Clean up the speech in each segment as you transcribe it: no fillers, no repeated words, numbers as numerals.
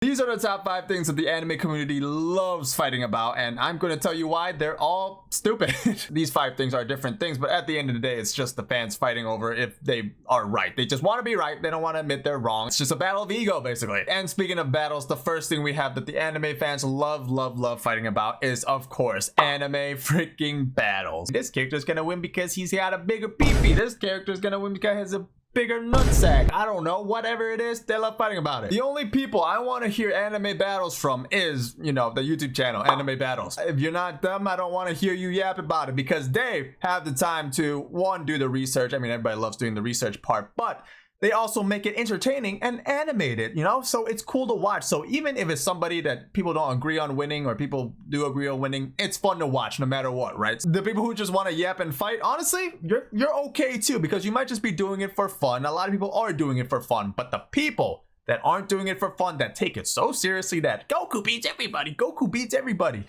These are the top 5 things that the anime community loves fighting about, and I'm going to tell you why. They're all stupid. These 5 things are different things, but at the end of the day, it's just the fans fighting over if they are right. They just want to be right. They don't want to admit they're wrong. It's just a battle of ego, basically. And speaking of battles, the first thing we have that the anime fans love fighting about is, of course, anime freaking battles. This character's going to win because he's got a bigger peepee. This character's going to win because he has a bigger nutsack. I don't know, whatever it is, they love fighting about it. The only people I want to hear anime battles from is, you know, the YouTube channel, Anime Battles. If you're not them, I don't want to hear you yap about it because they have the time to, one, do the research. I mean, everybody loves doing the research part, but they also make it entertaining and animated, you know? So it's cool to watch. So even if it's somebody that people don't agree on winning or people do agree on winning, it's fun to watch no matter what, right? The people who just want to yap and fight, honestly, you're okay too, because you might just be doing it for fun. A lot of people are doing it for fun, but the people that aren't doing it for fun, that take it so seriously that Goku beats everybody,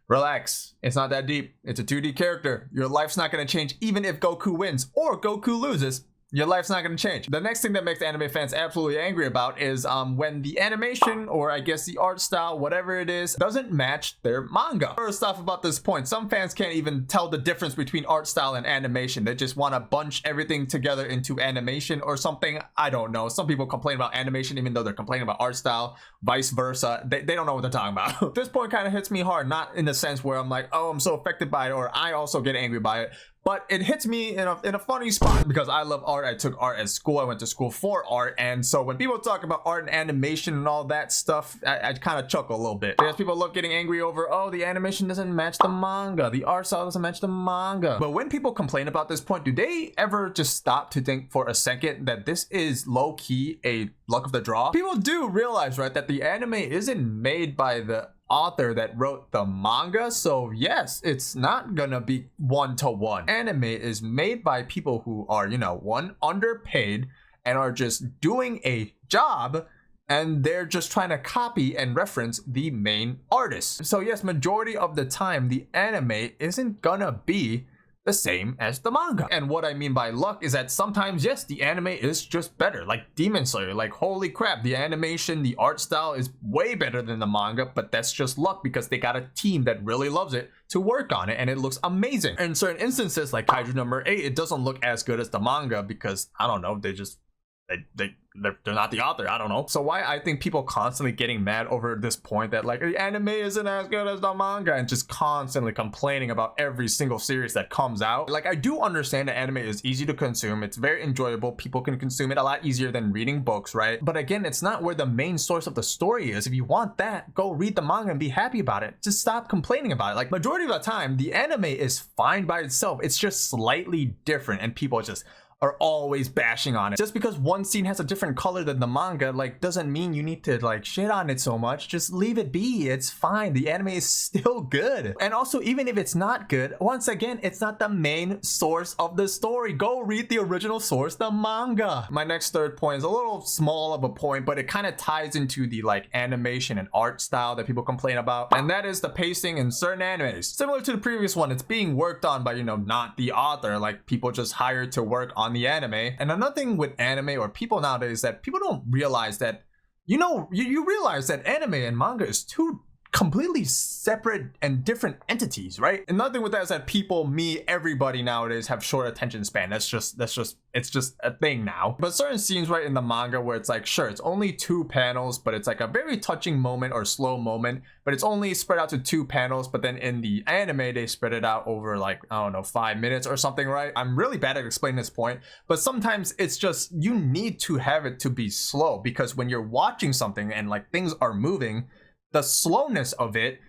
relax. It's not that deep. It's a 2D character. Your life's not going to change even if Goku wins or Goku loses. Your life's not going to change. The next thing that makes anime fans absolutely angry about is when the animation, or I guess the art style, whatever it is, doesn't match their manga. First off, about this point, some fans can't even tell the difference between art style and animation. They just want to bunch everything together into animation or something. I don't know. Some people complain about animation even though they're complaining about art style, vice versa. They don't know what they're talking about. This point kind of hits me hard, not in the sense where I'm like, oh, I'm so affected by it, or I also get angry by it. But it hits me in a funny spot because I love art. I took art at school. I went to school for art. And so when people talk about art and animation and all that stuff, I kind of chuckle a little bit. Because people love getting angry over, oh, the animation doesn't match the manga. The art style doesn't match the manga. But when people complain about this point, do they ever just stop to think for a second that this is low-key a luck of the draw? People do realize, right, that the anime isn't made by the author that wrote the manga, so yes, it's not gonna be one-to-one. Anime is made by people who are, you know, one, underpaid and are just doing a job, and they're just trying to copy and reference the main artist. So yes, majority of the time the anime isn't gonna be the same as the manga. And what I mean by luck is that sometimes, yes, the anime is just better. Like Demon Slayer, like holy crap, the animation, the art style is way better than the manga, but that's just luck because they got a team that really loves it to work on it and it looks amazing. In certain instances, like Kaiju number 8, it doesn't look as good as the manga because, I don't know, they're not the author. I don't know. So why I think people constantly getting mad over this point that like the anime isn't as good as the manga and just constantly complaining about every single series that comes out. Like, I do understand that anime is easy to consume. It's very enjoyable. People can consume it a lot easier than reading books, right? But again, it's not where the main source of the story is. If you want that, go read the manga and be happy about it. Just stop complaining about it. Like, majority of the time, the anime is fine by itself. It's just slightly different and people just are always bashing on it. Just because one scene has a different color than the manga, like, doesn't mean you need to like shit on it so much. Just leave it be. It's fine. The anime is still good. And also, even if it's not good, once again, it's not the main source of the story. Go read the original source, the manga. My next third point is a little small of a point, but it kind of ties into the like animation and art style that people complain about. And that is the pacing in certain animes. Similar to the previous one, it's being worked on by, you know, not the author, like people just hired to work on the anime. And another thing with anime or people nowadays is that people don't realize that, you know, you realize that anime and manga is two completely separate and different entities, right? Another thing with that is that people, everybody nowadays have short attention span. It's just a thing now. But certain scenes, right, in the manga where it's like, sure, it's only 2 panels, but it's like a very touching moment or slow moment, but it's only spread out to 2 panels. But then in the anime, they spread it out over like, I don't know, 5 minutes or something, right? I'm really bad at explaining this point, but sometimes it's just, you need to have it to be slow because when you're watching something and like things are moving, the slowness of it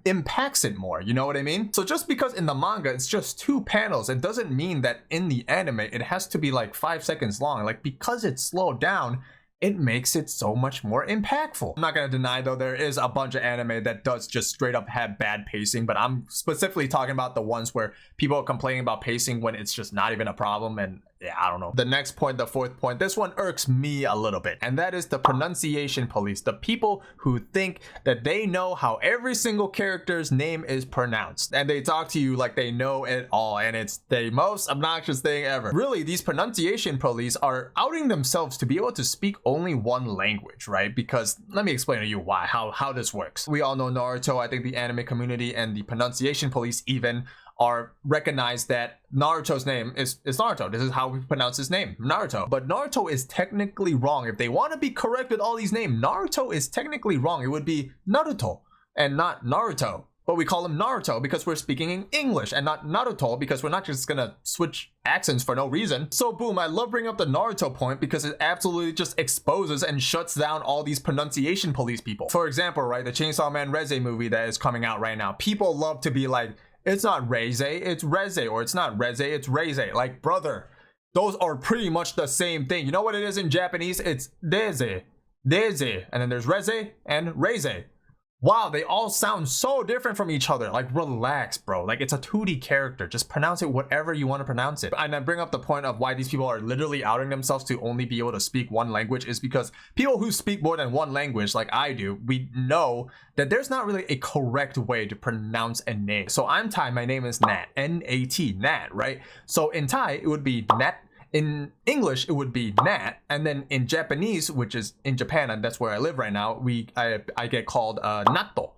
impacts it more, you know what I mean? So just because in the manga it's just 2 panels, it doesn't mean that in the anime it has to be like 5 seconds long. Like, because it's slowed down, it makes it so much more impactful. I'm not gonna deny though, there is a bunch of anime that does just straight up have bad pacing, but I'm specifically talking about the ones where people are complaining about pacing when it's just not even a problem, and yeah, I don't know. The next point, the fourth point, this one irks me a little bit, and that is the pronunciation police. The people who think that they know how every single character's name is pronounced, and they talk to you like they know it all, and it's the most obnoxious thing ever. Really, these pronunciation police are outing themselves to be able to speak only one language, right? Because let me explain to you why, how this works. We all know Naruto. I think the anime community and the pronunciation police even are recognized that Naruto's name is Naruto. This is how we pronounce his name, Naruto. But Naruto is technically wrong. If they want to be correct with all these names, Naruto is technically wrong. It would be Naruto and not Naruto. But we call him Naruto because we're speaking in English, and not Naruto because we're not just gonna switch accents for no reason. So boom, I love bringing up the Naruto point because it absolutely just exposes and shuts down all these pronunciation police people. For example, right, the Chainsaw Man Reze movie that is coming out right now, people love to be like, it's not Reze, it's Reze, or it's not Reze, it's Reze. Like, brother, those are pretty much the same thing. You know what it is in Japanese? It's Deze, Deze, and then there's Reze and Reze. Wow, they all sound so different from each other. Like, relax, bro. Like, it's a 2D character. Just pronounce it whatever you want to pronounce it. And I bring up the point of why these people are literally outing themselves to only be able to speak one language is because people who speak more than one language, like I do, we know that there's not really a correct way to pronounce a name. So I'm Thai, my name is Nat, N-A-T, Nat, right? So in Thai, it would be Nat. In English, it would be Nat, and then in Japanese, which is in Japan, and that's where I live right now, I get called Natto,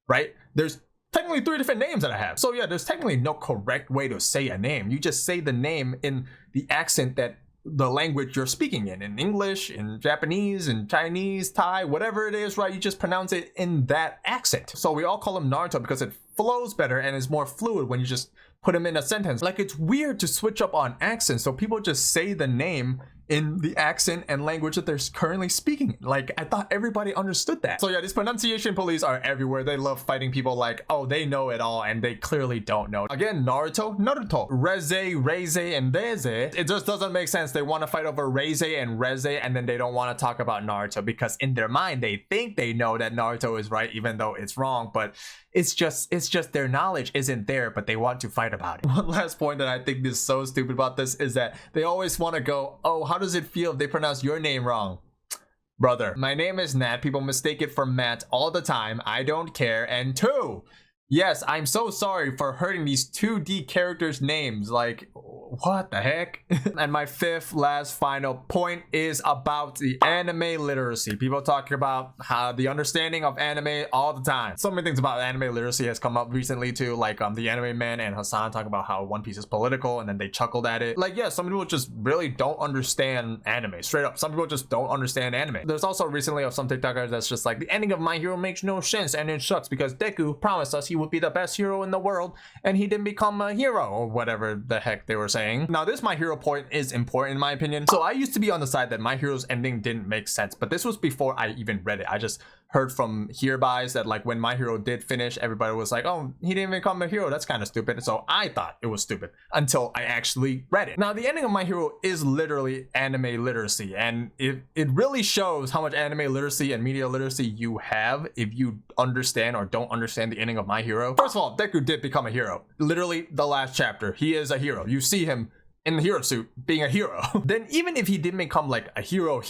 right? There's technically 3 different names that I have. So yeah, there's technically no correct way to say a name. You just say the name in the accent that the language you're speaking in English, in Japanese, in Chinese, Thai, whatever it is, right? You just pronounce it in that accent. So we all call him Naruto because it flows better and is more fluid when you just put him in a sentence. Like, it's weird to switch up on accents, so people just say the name in the accent and language that they're currently speaking. Like, I thought everybody understood that. So yeah, these pronunciation police are everywhere. They love fighting people like, oh, they know it all, and they clearly don't know. Again, Naruto, Naruto, Reze, Reze, and Deze. It just doesn't make sense. They want to fight over Reze and Reze, and then they don't want to talk about Naruto because in their mind, they think they know that Naruto is right, even though it's wrong, but it's just their knowledge isn't there, but they want to fight about it. One last point that I think is so stupid about this is that they always want to go, oh, how does it feel if they pronounce your name wrong? Brother, my name is Nat. People mistake it for Matt all the time. I don't care. And 2, yes, I'm so sorry for hurting these 2D characters' names. Like, what the heck? And my 5th last final point is about the anime literacy. People talking about how the understanding of anime all the time. So many things about anime literacy has come up recently too, like the Anime Man and Hassan talk about how One Piece is political, and then they chuckled at it. Like, yeah, some people just really don't understand anime. Straight up, some people just don't understand anime. There's also recently of some TikTokers that's just like, the ending of My Hero makes no sense and it sucks because Deku promised us he would be the best hero in the world and he didn't become a hero, or whatever the heck they were saying. Now, this My Hero point is important in my opinion. So I used to be on the side that My Hero's ending didn't make sense, but this was before I even read it. I just heard from herebys that like when My Hero did finish, everybody was like, oh, he didn't become a hero, that's kind of stupid. So I thought it was stupid until I actually read it. Now, the ending of My Hero is literally anime literacy, and it really shows how much anime literacy and media literacy you have if you understand or don't understand the ending of My Hero. First of all, Deku did become a hero. Literally the last chapter, he is a hero. You see him in the hero suit being a hero. Then even if he didn't become like a hero,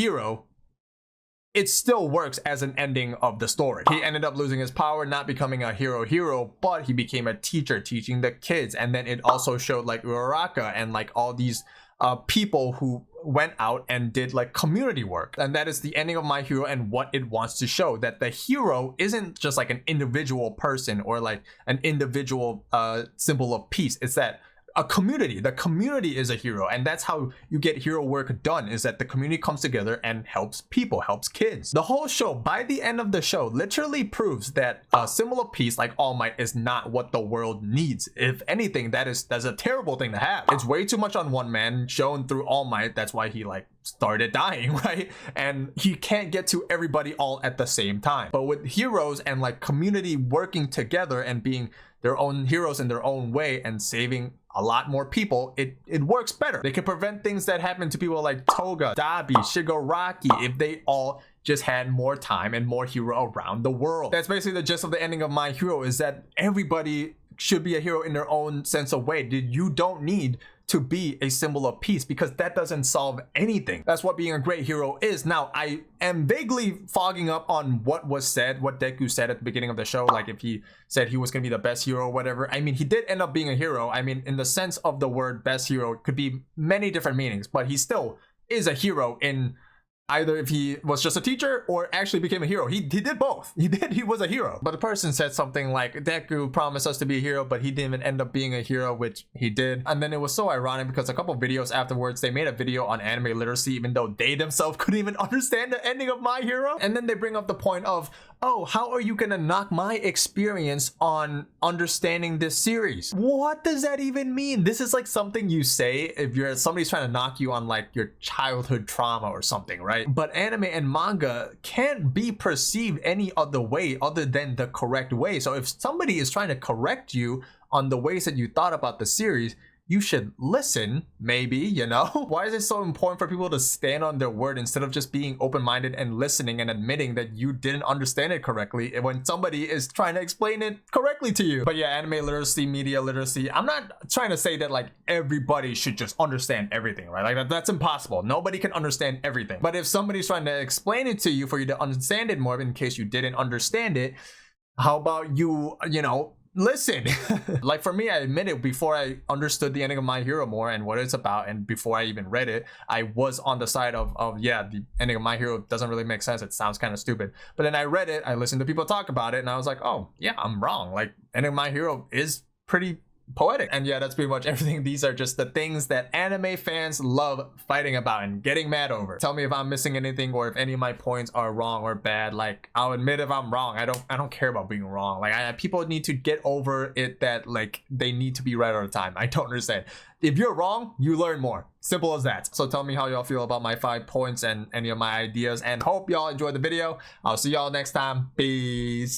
it still works as an ending of the story. He ended up losing his power, not becoming a hero, but he became a teacher teaching the kids. And then it also showed like Uraraka and like all these people who went out and did like community work. And that is the ending of My Hero and what it wants to show, that the hero isn't just like an individual person or like an individual symbol of peace. It's that a community. The community is a hero, and that's how you get hero work done, is that the community comes together and helps people, helps kids. The whole show, by the end of the show, literally proves that a symbol of peace like All Might is not what the world needs. If anything, that's a terrible thing to have. It's way too much on one man shown through All Might. That's why he like started dying, right? And he can't get to everybody all at the same time. But with heroes and like community working together and being their own heroes in their own way and saving a lot more people, it works better. They can prevent things that happen to people like Toga, Dabi, Shigaraki if they all just had more time and more hero around the world. That's basically the gist of the ending of My Hero, is that everybody should be a hero in their own sense of way. You don't need to be a symbol of peace, because that doesn't solve anything. That's what being a great hero is. Now, I am vaguely fogging up on what was said, what Deku said at the beginning of the show, like if he said he was going to be the best hero or whatever. I mean, he did end up being a hero. I mean, in the sense of the word best hero, it could be many different meanings, but he still is a hero in either if he was just a teacher or actually became a hero. He did both. He was a hero. But the person said something like, Deku promised us to be a hero, but he didn't even end up being a hero, which he did. And then it was so ironic because a couple videos afterwards, they made a video on anime literacy, even though they themselves couldn't even understand the ending of My Hero. And then they bring up the point of, oh, how are you gonna knock my experience on understanding this series? What does that even mean? This is like something you say if somebody's trying to knock you on like your childhood trauma or something, right? But anime and manga can't be perceived any other way other than the correct way. So if somebody is trying to correct you on the ways that you thought about the series, you should listen, maybe, you know? Why is it so important for people to stand on their word instead of just being open-minded and listening and admitting that you didn't understand it correctly when somebody is trying to explain it correctly to you? But yeah, anime literacy, media literacy, I'm not trying to say that like everybody should just understand everything, right? Like that's impossible. Nobody can understand everything. But if somebody's trying to explain it to you for you to understand it more, in case you didn't understand it, how about you know, listen. Like for me, I admit it, before I understood the ending of My Hero more and what it's about, and before I even read it, I was on the side of yeah, the ending of My Hero doesn't really make sense. It sounds kind of stupid. But then I read it, I listened to people talk about it, and I was like, oh yeah, I'm wrong. Like ending of My Hero is pretty poetic. And yeah, that's pretty much everything. These are just the things that anime fans love fighting about and getting mad over. Tell me if I'm missing anything or if any of my points are wrong or bad. Like I'll admit if I'm wrong. I don't care about being wrong. Like people need to get over it that like they need to be right all the time. I don't understand. If you're wrong, you learn more. Simple as that. So tell me how y'all feel about my 5 points and any of my ideas, and hope y'all enjoyed the video. I'll see y'all next time. Peace.